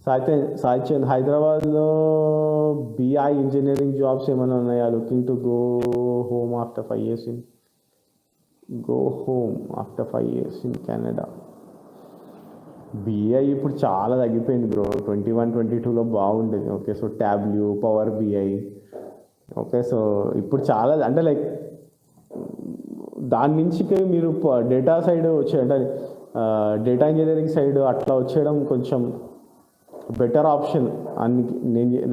సాయిచంద్, హైదరాబాద్లో BI engineering jobs ఏమైనా ఉన్నాయా? Looking to home after 5 years in go home after 5 years in Canada. BI ఇప్పుడు చాలా తగ్గిపోయింది బ్రో. 21-22లో బాగుండేది. Okay, so Tableau, power BI. Okay, so ఇప్పుడు చాలా అంటే లైక్ దాని నుంచి మీరు డేటా సైడ్ వచ్చే అంటే డేటా ఇంజనీరింగ్ సైడ్ అట్లా వచ్చేయడం కొంచెం బెటర్ ఆప్షన్ అని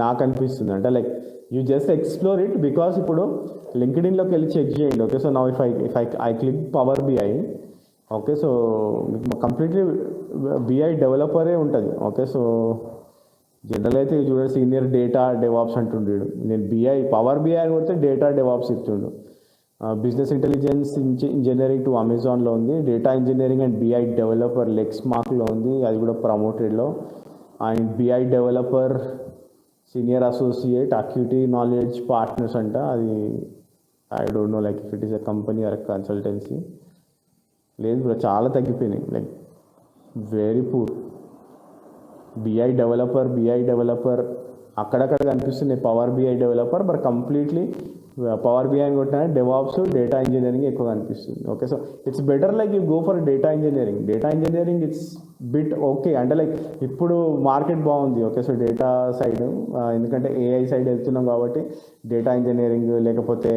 నాకు అనిపిస్తుంది. అంటే like you just explore it, because ఇప్పుడు లింక్డ్ఇన్లోకి వెళ్ళి చెక్ చేయండి. ఓకే, సో నా I click power BI. Okay, so completely BI డెవలపరే ఉంటుంది. ఓకే, సో జనరల్ అయితే చూడండి, సీనియర్ డేటా డెవాప్స్ అంటుండేడు. నేను పవర్ బిఐ అని కొడితే డేటా డెవాప్స్ ఇస్తుండు. బిజినెస్ ఇంటెలిజెన్స్ ఇంజనీరింగ్ టు అమెజాన్లో ఉంది. Data engineering and BI developer లెక్స్మార్క్లో ఉంది, అది కూడా ప్రమోటెడ్లో. And BI developer senior associate Acuity knowledge partners అంట. అది I don't know like if it is a company or consultancy. లేదు బ్రో, చాలా తగ్గిపోయినాయి, like very poor. BI developer అక్కడక్కడ కనిపిస్తున్నాయి. Power BI developer but completely power BI అని కొట్టినా DevOps data engineering ఎక్కువ కనిపిస్తుంది. Okay, so it's better like you go for data engineering it's bit okay. అంటే లైక్ ఇప్పుడు మార్కెట్ బాగుంది. ఓకే, సో డేటా సైడ్ ఎందుకంటే ఏఐ సైడ్ వెళ్తున్నాం కాబట్టి డేటా ఇంజనీరింగ్, లేకపోతే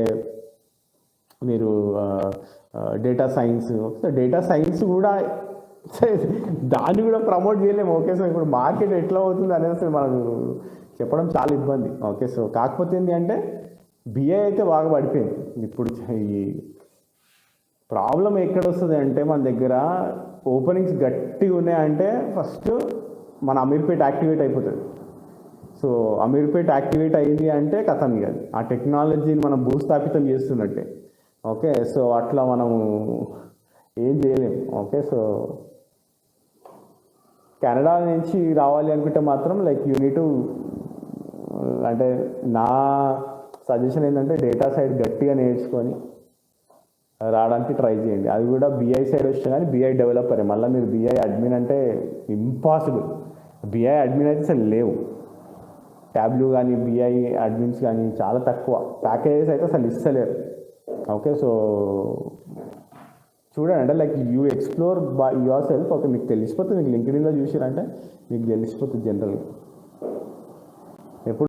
మీరు డేటా సైన్స్ కూడా దాన్ని కూడా ప్రమోట్ చేయలేము. ఓకే, సో ఇప్పుడు మార్కెట్ ఎట్లా అవుతుంది అనేది మనకు చెప్పడం చాలా ఇబ్బంది. ఓకే, సో కాకపోతే ఏంటి అంటే బిఐ అయితే బాగా పడిపోయింది. ఇప్పుడు ఈ ప్రాబ్లం ఎక్కడ వస్తుంది అంటే మన దగ్గర ఓపెనింగ్స్ గట్టిగా ఉన్నాయంటే ఫస్ట్ మన అమీర్పేట్ యాక్టివేట్ అయిపోతుంది. సో అమీర్పేట్ యాక్టివేట్ అయింది అంటే కథం కాదు, ఆ టెక్నాలజీని మనం భూస్థాపితం చేస్తున్నట్టే. ఓకే, సో అట్లా మనము ఏం చేయలేము. ఓకే, సో కెనడా నుంచి రావాలి అనుకుంటే మాత్రం లైక్ యూనిట్ అంటే నా సజెషన్ ఏంటంటే డేటా సైడ్ గట్టిగా నేర్చుకొని రావడానికి ట్రై చేయండి. అది కూడా బిఐ సైడ్ వచ్చినా కానీ బిఐ డెవలపరే. మళ్ళీ మీరు బిఐ అడ్మిన్ అంటే ఇంపాసిబుల్. బిఐ అడ్మిన్ అయితే అసలు లేవు. ట్యాబ్లు కానీ బిఐ అడ్మిన్స్ కానీ చాలా తక్కువ. ప్యాకేజెస్ అయితే అసలు ఇస్తలేరు. ఓకే, సో చూడండి, అంటే like you explore by your self. Okay, మీకు తెలిసిపోతుంది. మీకు లింక్డ్ఇన్లో చూసిరంటే మీకు తెలిసిపోతుంది జనరల్గా. ఎప్పుడు